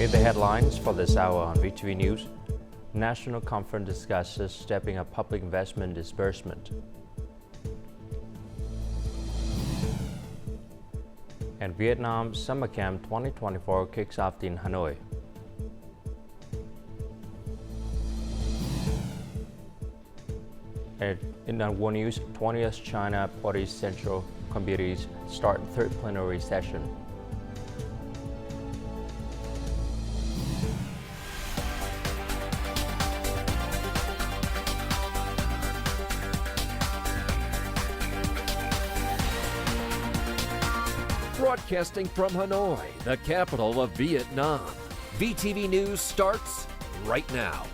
In the headlines for this hour on VTV News, National Conference discusses stepping up public investment disbursement. And Vietnam Summer Camp 2024 kicks off in Hanoi. And in world news, 20th China Party Central Committees start third plenary session. Broadcasting from Hanoi, the capital of Vietnam. VTV News starts right now.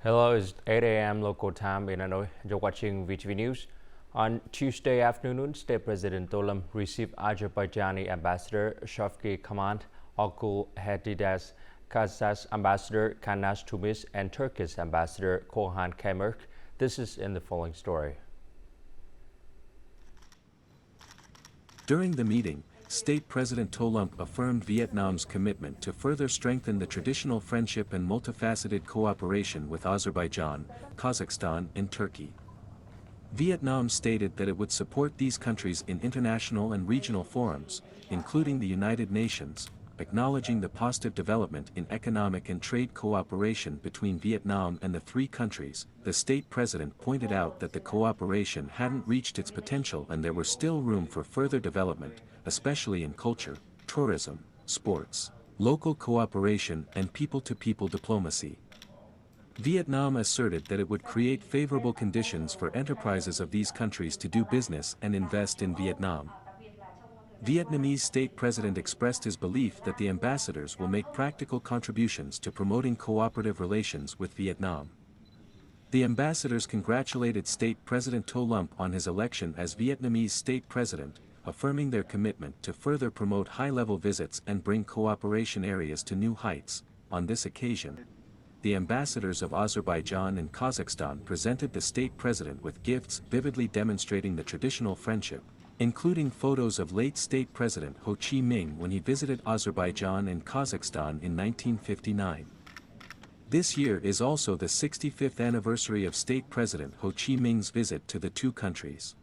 Hello, it's 8 a.m. local time in Hanoi. You're watching VTV News. On Tuesday afternoon, State President Tolam received Azerbaijani Ambassador Shafki Kamal Okul Hedidas, Kazakh Ambassador Kanas Tumis, and Turkish Ambassador Kohan Kemerk. This is in the following story. During the meeting, State President Tolam affirmed Vietnam's commitment to further strengthen the traditional friendship and multifaceted cooperation with Azerbaijan, Kazakhstan, and Turkey. Vietnam stated that it would support these countries in international and regional forums, including the United Nations, acknowledging the positive development in economic and trade cooperation between Vietnam and the three countries. The state president pointed out that the cooperation hadn't reached its potential and there was still room for further development, especially in culture, tourism, sports, local cooperation, and people-to-people diplomacy. Vietnam asserted that it would create favorable conditions for enterprises of these countries to do business and invest in Vietnam. Vietnamese state president expressed his belief that the ambassadors will make practical contributions to promoting cooperative relations with Vietnam. The ambassadors congratulated State President To Lump on his election as Vietnamese state president, affirming their commitment to further promote high-level visits and bring cooperation areas to new heights. On this occasion, the ambassadors of Azerbaijan and Kazakhstan presented the state president with gifts vividly demonstrating the traditional friendship, including photos of late State President Ho Chi Minh when he visited Azerbaijan and Kazakhstan in 1959. This year is also the 65th anniversary of State President Ho Chi Minh's visit to the two countries.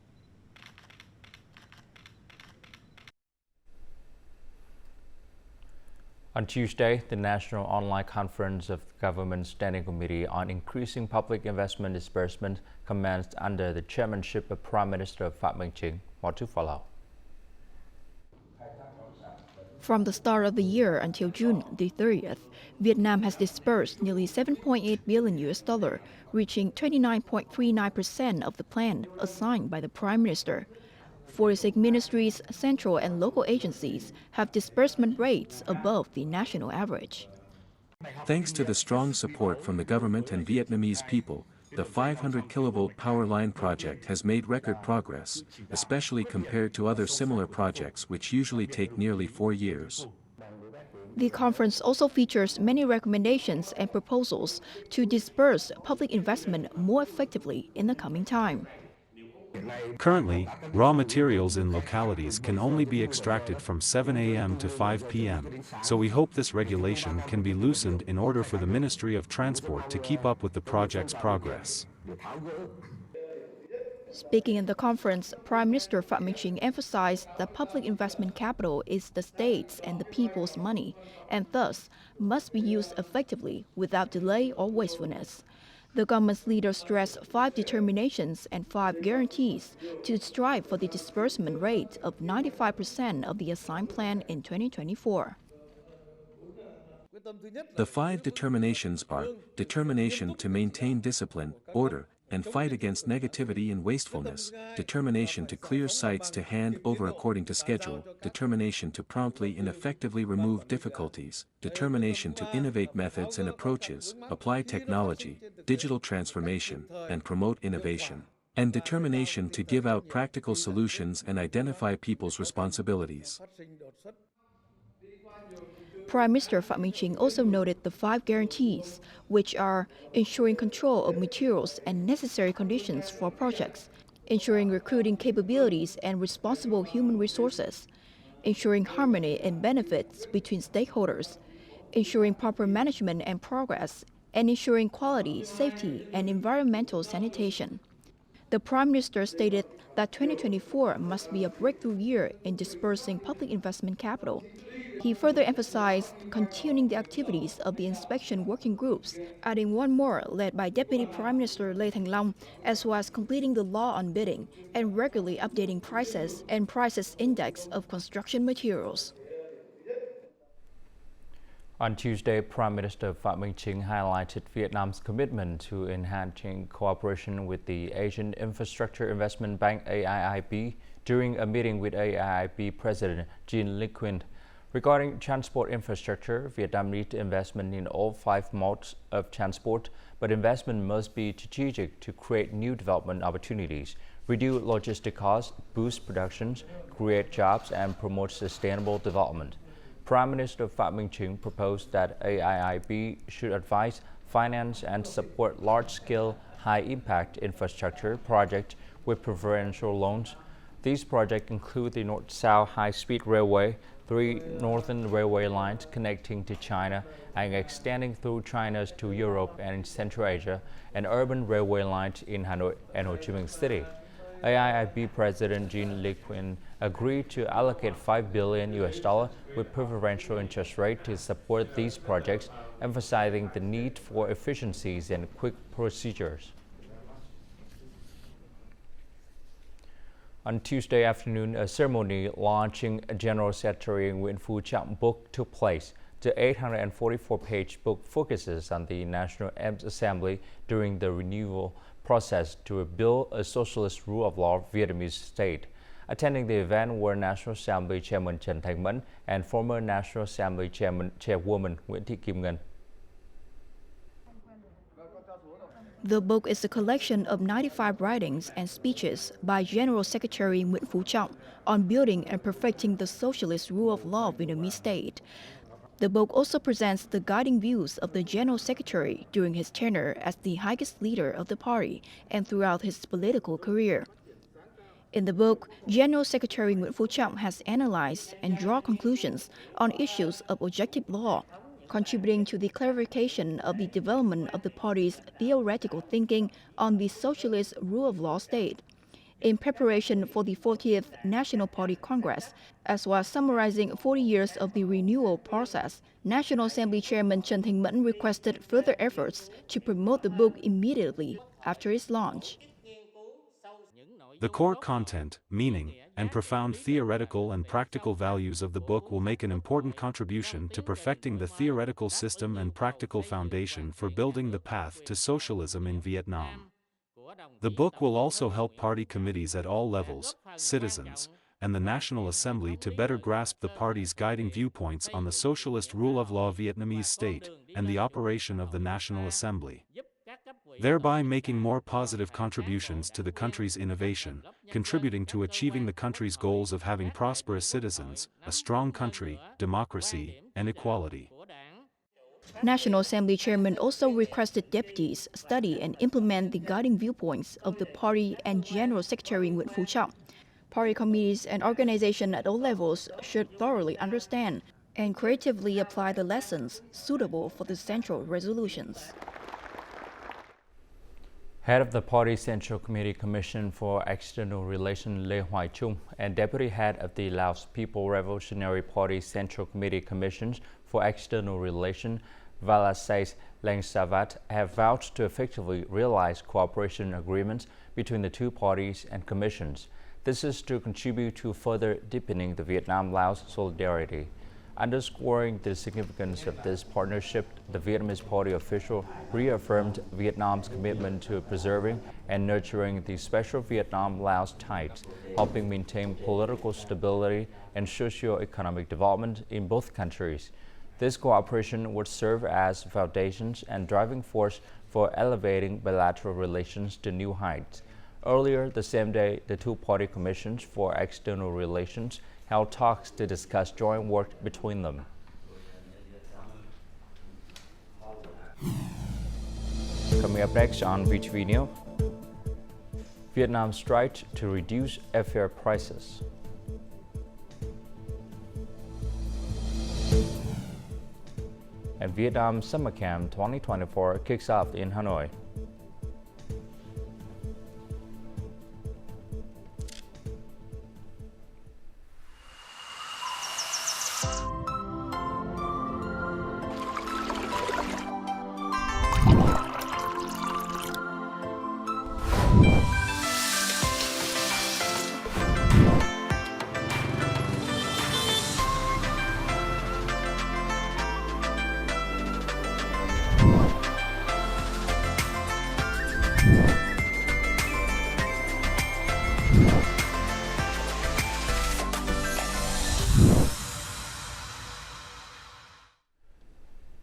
On Tuesday, the National Online Conference of Government Standing Committee on Increasing Public Investment Disbursement commenced under the chairmanship of Prime Minister Phie. More to follow. From the start of the year until June the 30th, Vietnam has disbursed nearly $7.8 billion, reaching 29.39% of the plan assigned by the Prime Minister. 46 ministries, central and local agencies have disbursement rates above the national average. Thanks to the strong support from the government and Vietnamese people, the 500 kilovolt power line project has made record progress, especially compared to other similar projects which usually take nearly 4 years. The conference also features many recommendations and proposals to disperse public investment more effectively in the coming time. Currently, raw materials in localities can only be extracted from 7 a.m. to 5 p.m., so we hope this regulation can be loosened in order for the Ministry of Transport to keep up with the project's progress. Speaking at the conference, Prime Minister Phie emphasized that public investment capital is the state's and the people's money, and thus must be used effectively without delay or wastefulness. The government's leader stressed 5 determinations and 5 guarantees to strive for the disbursement rate of 95% of the assigned plan in 2024. The 5 determinations are determination to maintain discipline, order, and fight against negativity and wastefulness, determination to clear sites to hand over according to schedule, determination to promptly and effectively remove difficulties, determination to innovate methods and approaches, apply technology, digital transformation, and promote innovation, and determination to give out practical solutions and identify people's responsibilities. Prime Minister Phie also noted the 5 guarantees, which are ensuring control of materials and necessary conditions for projects, ensuring recruiting capabilities and responsible human resources, ensuring harmony and benefits between stakeholders, ensuring proper management and progress, and ensuring quality, safety, and environmental sanitation. The Prime Minister stated that 2024 must be a breakthrough year in dispersing public investment capital. He further emphasized continuing the activities of the inspection working groups, adding one more led by Deputy Prime Minister Lê Thành Long, as well as completing the law on bidding and regularly updating prices and prices index of construction materials. On Tuesday, Prime Minister Phạm Minh Chính highlighted Vietnam's commitment to enhancing cooperation with the Asian Infrastructure Investment Bank AIIB during a meeting with AIIB President Jean Lê Quyên. Regarding transport infrastructure, Vietnam needs investment in all 5 modes of transport, but investment must be strategic to create new development opportunities, reduce logistic costs, boost productions, create jobs, and promote sustainable development. Prime Minister Phạm Minh Chính proposed that AIIB should advise, finance, and support large-scale, high-impact infrastructure projects with preferential loans. These projects include the North-South High-Speed Railway, 3 northern railway lines connecting to China and extending through China to Europe and Central Asia, and urban railway lines in Hanoi and Ho Chi Minh City. AIIB President Jean Lê Quyên agreed to allocate $5 billion with preferential interest rate to support these projects, emphasizing the need for efficiencies and quick procedures. On Tuesday afternoon, a ceremony launching General Secretary Nguyễn Phú Trọng book took place. The 844-page book focuses on the National Assembly during the renewal process to build a socialist rule of law Vietnamese state. Attending the event were National Assembly Chairman Trần Thanh Mẫn and former National Assembly Chairwoman Nguyễn Thị Kim Ngân. The book is a collection of 95 writings and speeches by General Secretary Nguyễn Phú Trọng on building and perfecting the socialist rule of law of Vietnamese state. The book also presents the guiding views of the General Secretary during his tenure as the highest leader of the party and throughout his political career. In the book, General Secretary Nguyễn Phú Trọng has analyzed and drawn conclusions on issues of objective law, contributing to the clarification of the development of the party's theoretical thinking on the socialist rule of law state. In preparation for the 40th National Party Congress, as well as summarizing 40 years of the renewal process, National Assembly Chairman Trần Thanh Mẫn requested further efforts to promote the book immediately after its launch. The core content, meaning, and profound theoretical and practical values of the book will make an important contribution to perfecting the theoretical system and practical foundation for building the path to socialism in Vietnam. The book will also help party committees at all levels, citizens, and the National Assembly to better grasp the party's guiding viewpoints on the socialist rule of law Vietnamese state and the operation of the National Assembly, thereby making more positive contributions to the country's innovation, contributing to achieving the country's goals of having prosperous citizens, a strong country, democracy, and equality. National Assembly Chairman also requested deputies study and implement the guiding viewpoints of the party and General Secretary Nguyễn Phú Trọng. Party committees and organizations at all levels should thoroughly understand and creatively apply the lessons suitable for the central resolutions. Head of the Party Central Committee Commission for External Relations Lê Hoài Trung and Deputy Head of the Laos People Revolutionary Party Central Committee Commissions for External Relations Valasais Langsavat have vowed to effectively realize cooperation agreements between the two parties and commissions. This is to contribute to further deepening the Vietnam-Laos solidarity. Underscoring the significance of this partnership, the Vietnamese party official reaffirmed Vietnam's commitment to preserving and nurturing the special Vietnam-Laos ties, helping maintain political stability and socio-economic development in both countries. This cooperation would serve as foundations and driving force for elevating bilateral relations to new heights. Earlier the same day, the two party commissions for external relations held talks to discuss joint work between them. Coming up next on VTV News, Vietnam strives to reduce airfare prices. and Vietnam Summer Camp 2024 kicks off in Hanoi.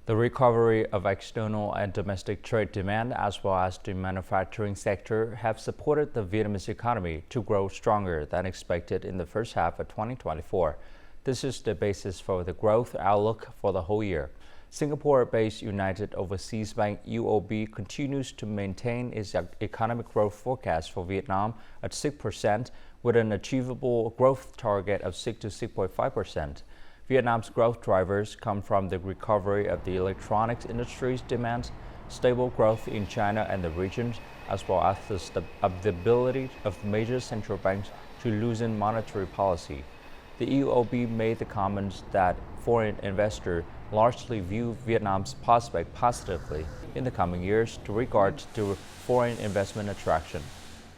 The recovery of external and domestic trade demand as well as the manufacturing sector have supported the Vietnamese economy to grow stronger than expected in the first half of 2024. This is the basis for the growth outlook for the whole year. Singapore-based United Overseas Bank UOB continues to maintain its economic growth forecast for Vietnam at 6% with an achievable growth target of 6 to 6.5%. Vietnam's growth drivers come from the recovery of the electronics industry's demand, stable growth in China and the region, as well as the ability of major central banks to loosen monetary policy. The UOB made the comments that foreign investors largely view Vietnam's prospect positively in the coming years to regard to foreign investment attraction.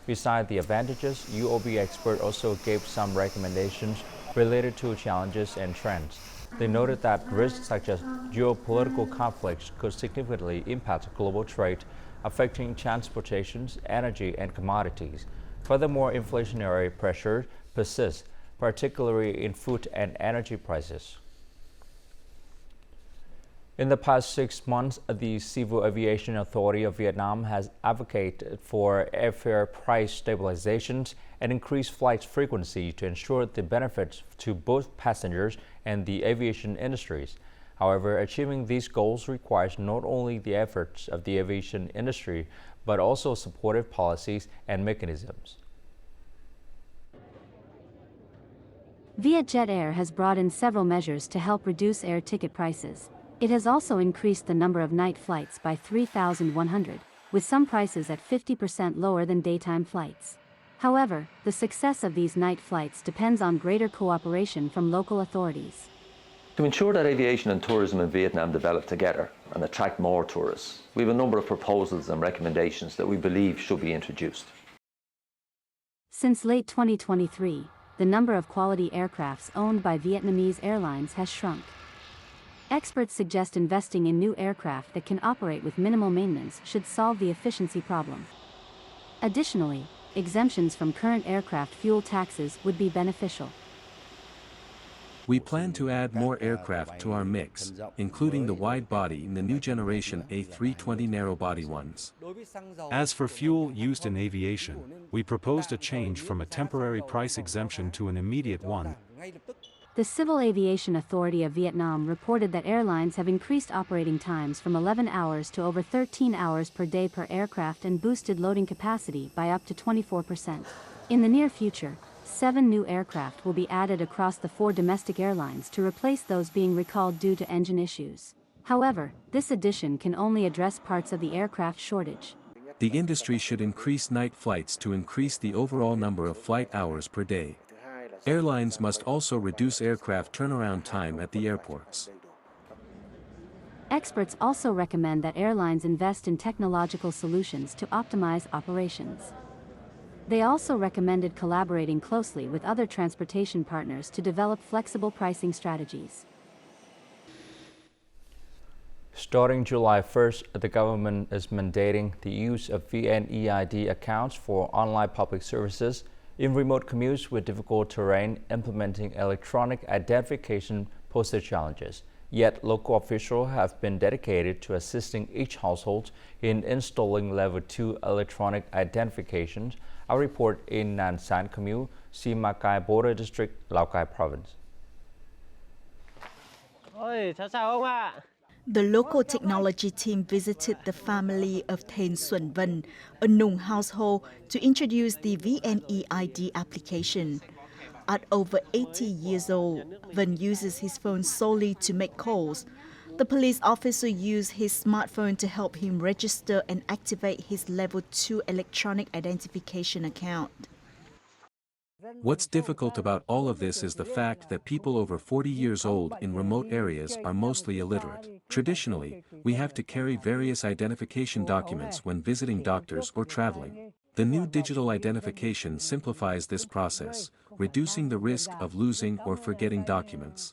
Besides the advantages, UOB expert also gave some recommendations related to challenges and trends. They noted that risks such as geopolitical conflicts could significantly impact global trade, affecting transportation, energy, and commodities. Furthermore, inflationary pressure persists, particularly in food and energy prices. In the past 6 months, the Civil Aviation Authority of Vietnam has advocated for airfare price stabilization and increased flight frequency to ensure the benefits to both passengers and the aviation industries. However, achieving these goals requires not only the efforts of the aviation industry, but also supportive policies and mechanisms. Vietjet Air has brought in several measures to help reduce air ticket prices. It has also increased the number of night flights by 3,100, with some prices at 50% lower than daytime flights. However, the success of these night flights depends on greater cooperation from local authorities. To ensure that aviation and tourism in Vietnam develop together and attract more tourists, we have a number of proposals and recommendations that we believe should be introduced. Since late 2023, the number of quality aircrafts owned by Vietnamese airlines has shrunk. Experts suggest investing in new aircraft that can operate with minimal maintenance should solve the efficiency problem. Additionally, exemptions from current aircraft fuel taxes would be beneficial. We plan to add more aircraft to our mix, including the wide-body and the new generation A320 narrow-body ones. As for fuel used in aviation, we proposed a change from a temporary price exemption to an immediate one. The Civil Aviation Authority of Vietnam reported that airlines have increased operating times from 11 hours to over 13 hours per day per aircraft and boosted loading capacity by up to 24%. In the near future, 7 new aircraft will be added across the 4 domestic airlines to replace those being recalled due to engine issues. However, this addition can only address parts of the aircraft shortage. The industry should increase night flights to increase the overall number of flight hours per day. Airlines must also reduce aircraft turnaround time at the airports. Experts also recommend that airlines invest in technological solutions to optimize operations. They also recommended collaborating closely with other transportation partners to develop flexible pricing strategies. Starting July 1st, the government is mandating the use of VNEID accounts for online public services in remote commutes with difficult terrain. Implementing electronic identification poses challenges. Yet, local officials have been dedicated to assisting each household in installing Level 2 electronic identifications. Our report in Nan San Commune, Simacai Border District, Lào Cai Province. The local technology team visited the family of Then Xuân Vân, a Nung household, to introduce the VNEID application. At over 80 years old, Vân uses his phone solely to make calls. The police officer used his smartphone to help him register and activate his Level 2 electronic identification account. What's difficult about all of this is the fact that people over 40 years old in remote areas are mostly illiterate. Traditionally, we have to carry various identification documents when visiting doctors or traveling. The new digital identification simplifies this process, reducing the risk of losing or forgetting documents.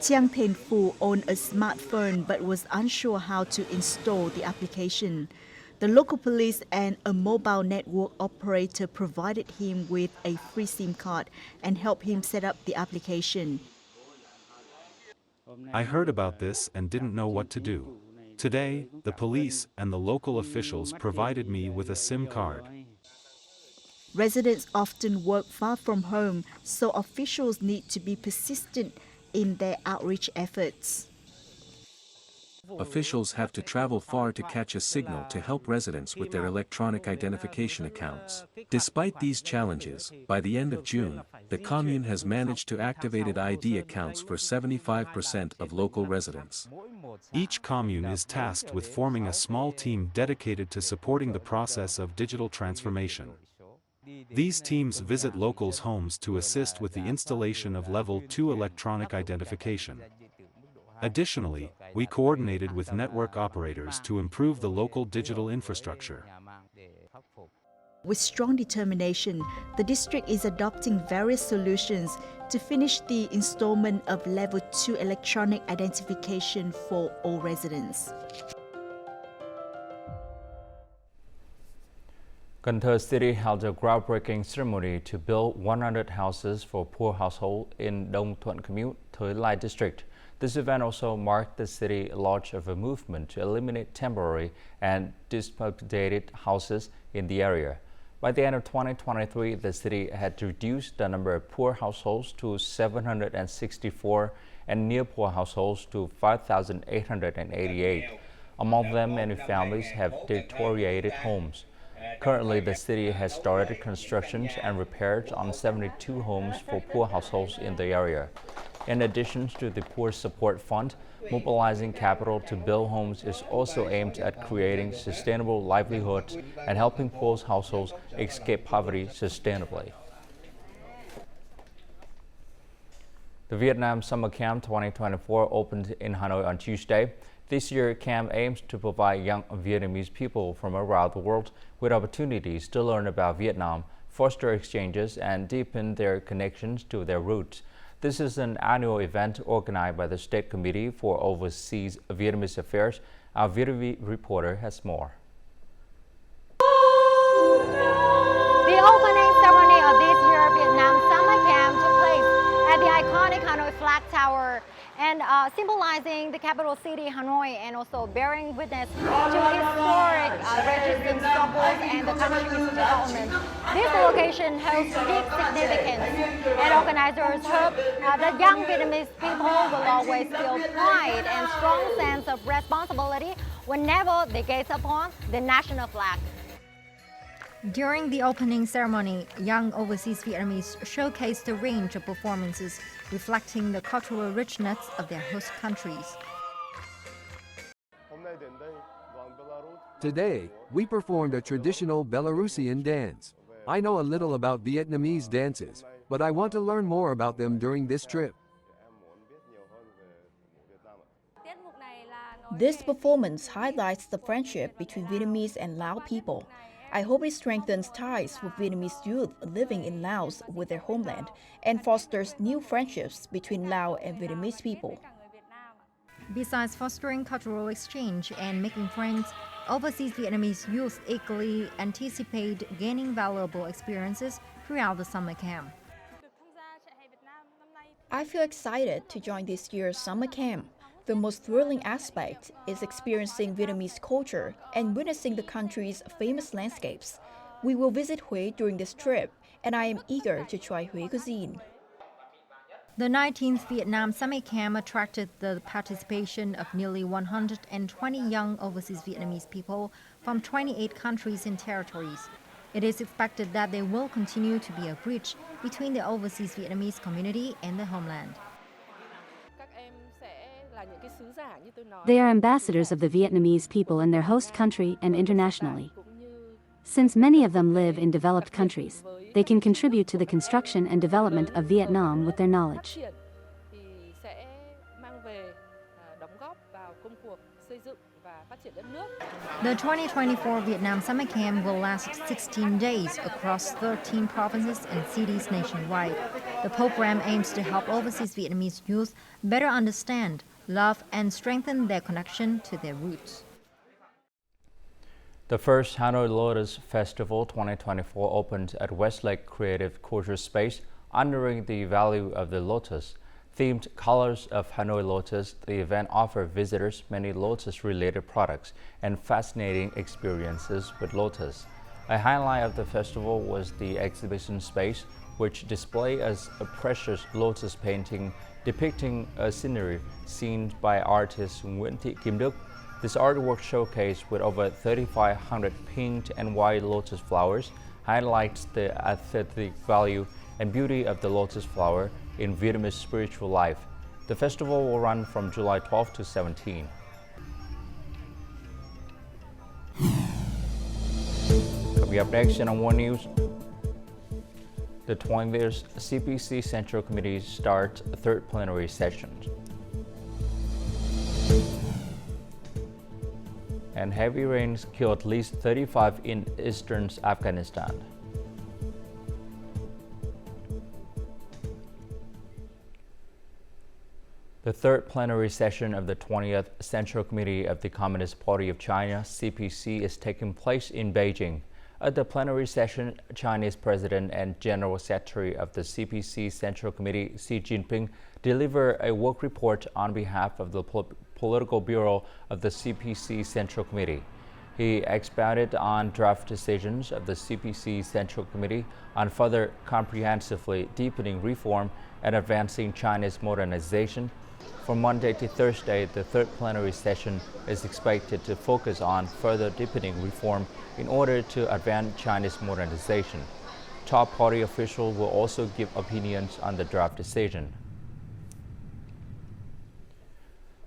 Chiang Thien Phu owned a smartphone but was unsure how to install the application. The local police and a mobile network operator provided him with a free SIM card and helped him set up the application. I heard about this and didn't know what to do. Today, the police and the local officials provided me with a SIM card. Residents often work far from home, so officials need to be persistent in their outreach efforts. Officials have to travel far to catch a signal to help residents with their electronic identification accounts. Despite these challenges, by the end of June, the commune has managed to activate ID accounts for 75% of local residents. Each commune is tasked with forming a small team dedicated to supporting the process of digital transformation. These teams visit locals' homes to assist with the installation of Level 2 electronic identification. Additionally, we coordinated with network operators to improve the local digital infrastructure. With strong determination, the district is adopting various solutions to finish the installment of Level 2 electronic identification for all residents. Cần Thơ City held a groundbreaking ceremony to build 100 houses for poor households in Dong Thuận Commune, Thới Lai District. This event also marked the city launch of a movement to eliminate temporary and dilapidated houses in the area. By the end of 2023, the city had reduced the number of poor households to 764 and near poor households to 5,888. Among them, many families have deteriorated homes. Currently, the city has started construction and repairs on 72 homes for poor households in the area. In addition to the Poor Support Fund, mobilizing capital to build homes is also aimed at creating sustainable livelihoods and helping poor households escape poverty sustainably. The Vietnam Summer Camp 2024 opened in Hanoi on Tuesday. This year, camp aims to provide young Vietnamese people from around the world with opportunities to learn about Vietnam, foster exchanges, and deepen their connections to their roots. This is an annual event organized by the State Committee for Overseas Vietnamese Affairs. Our VTV reporter has more. The opening ceremony of this year's Vietnam Summer Camp took place at the iconic Hanoi Flag Tower, and symbolizing the capital city Hanoi, and also bearing witness to historic resistance struggles and the country's development. This location holds deep significance, and organizers hope that young Vietnamese people will always feel pride and strong sense of responsibility whenever they gaze upon the national flag. During the opening ceremony, young overseas Vietnamese showcased a range of performances reflecting the cultural richness of their host countries. Today, we performed a traditional Belarusian dance. I know a little about Vietnamese dances, but I want to learn more about them during this trip. This performance highlights the friendship between Vietnamese and Lao people. I hope it strengthens ties with Vietnamese youth living in Laos with their homeland and fosters new friendships between Lao and Vietnamese people. Besides fostering cultural exchange and making friends, overseas Vietnamese youth eagerly anticipate gaining valuable experiences throughout the summer camp. I feel excited to join this year's summer camp. The most thrilling aspect is experiencing Vietnamese culture and witnessing the country's famous landscapes. We will visit Hue during this trip, and I am eager to try Hue cuisine. The 19th Vietnam Summer Camp attracted the participation of nearly 120 young overseas Vietnamese people from 28 countries and territories. It is expected that they will continue to be a bridge between the overseas Vietnamese community and the homeland. They are ambassadors of the Vietnamese people in their host country and internationally. Since many of them live in developed countries, they can contribute to the construction and development of Vietnam with their knowledge. The 2024 Vietnam Summer Camp will last 16 days across 13 provinces and cities nationwide. The program aims to help overseas Vietnamese youth better understand, love, and strengthen their connection to their roots. The first Hanoi Lotus Festival 2024 opened at Westlake Creative Culture Space, honoring the value of the lotus. Themed Colors of Hanoi Lotus, the event offered visitors many lotus-related products and fascinating experiences with lotus. A highlight of the festival was the exhibition space, which displays a precious lotus painting depicting a scenery seen by artist Nguyễn Thị Kim Đức. This artwork showcase with over 3,500 pink and white lotus flowers highlights the aesthetic value and beauty of the lotus flower in Vietnamese spiritual life. The festival will run from July 12 to 17. Coming up next in On One News, the 20th CPC Central Committee starts third plenary session. And heavy rains killed at least 35 in eastern Afghanistan. The third plenary session of the 20th Central Committee of the Communist Party of China, CPC, is taking place in Beijing. At the plenary session, Chinese President and General Secretary of the CPC Central Committee, Xi Jinping, delivered a work report on behalf of the Political Bureau of the CPC Central Committee. He expounded on draft decisions of the CPC Central Committee on further comprehensively deepening reform and advancing China's modernization. From Monday to Thursday, the third plenary session is expected to focus on further deepening reform in order to advance China's modernization. Top party officials will also give opinions on the draft decision.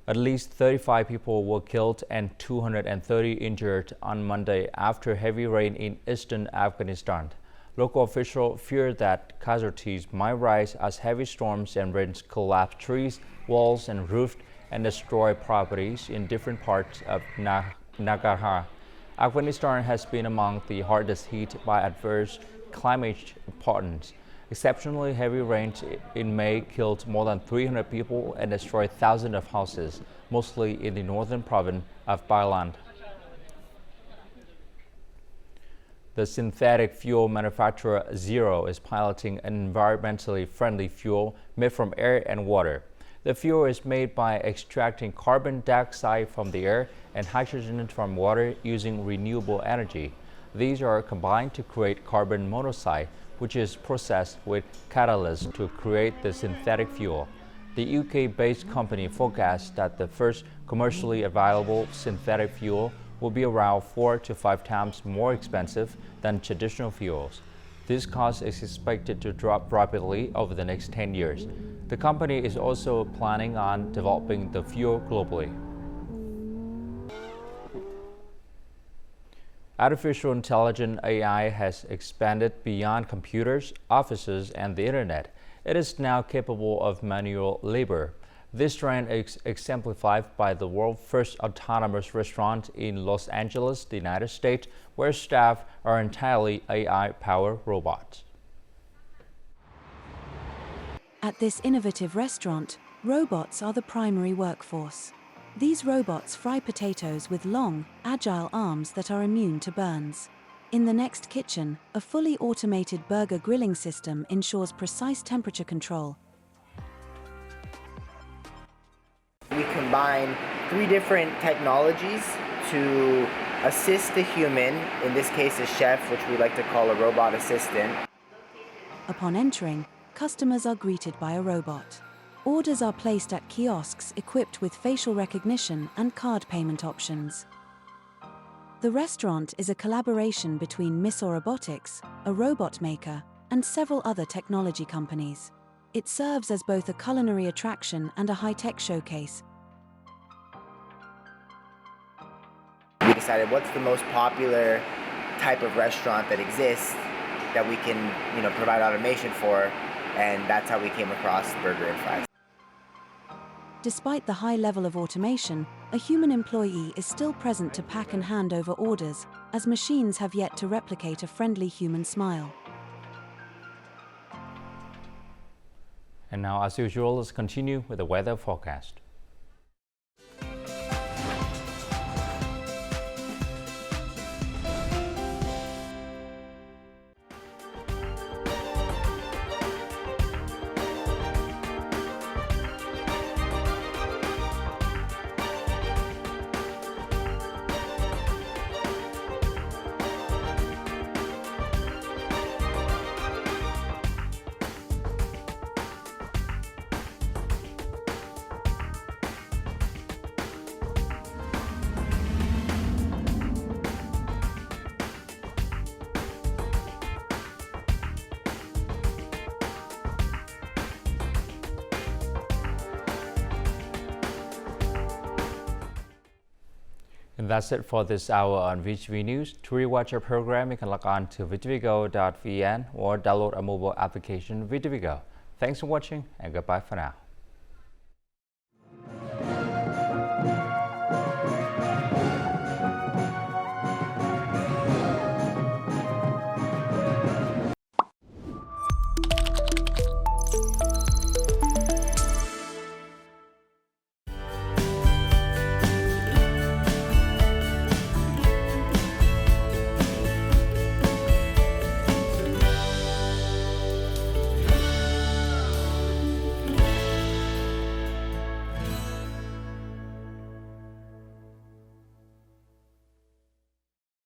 At least 35 people were killed and 230 injured on Monday after heavy rain in eastern Afghanistan. Local officials fear that casualties might rise as heavy storms and rains collapse trees, walls, and roofs and destroy properties in different parts of Nangarhar. Afghanistan has been among the hardest hit by adverse climate patterns. Exceptionally heavy rains in May killed more than 300 people and destroyed thousands of houses, mostly in the northern province of Baghlan. The synthetic fuel manufacturer Zero is piloting an environmentally friendly fuel made from air and water. The fuel is made by extracting carbon dioxide from the air and hydrogen from water using renewable energy. These are combined to create carbon monoxide, which is processed with catalysts to create the synthetic fuel. The UK-based company forecasts that the first commercially available synthetic fuel will be around 4 to 5 times more expensive than traditional fuels. This cost is expected to drop rapidly over the next 10 years. The company is also planning on developing the fuel globally. Artificial intelligence AI has expanded beyond computers, offices, and the internet. It is now capable of manual labor. This trend is exemplified by the world's first autonomous restaurant in Los Angeles, the United States, where staff are entirely AI-powered robots. At this innovative restaurant, robots are the primary workforce. These robots fry potatoes with long, agile arms that are immune to burns. In the next kitchen, a fully automated burger grilling system ensures precise temperature control. We combine 3 different technologies to assist the human, in this case a chef, which we like to call a robot assistant. Upon entering, customers are greeted by a robot. Orders are placed at kiosks equipped with facial recognition and card payment options. The restaurant is a collaboration between Miso Robotics, a robot maker, and several other technology companies. It serves as both a culinary attraction and a high-tech showcase. decided what's the most popular type of restaurant that exists that we can, provide automation for, and that's how we came across burger and fries. Despite the high level of automation, a human employee is still present to pack and hand over orders, as machines have yet to replicate a friendly human smile. And now, as usual, let's continue with the weather forecast. And that's it for this hour on VTV News. To rewatch our program, you can log on to VTVgo.vn or download our mobile application VTVgo. Thanks for watching and goodbye for now.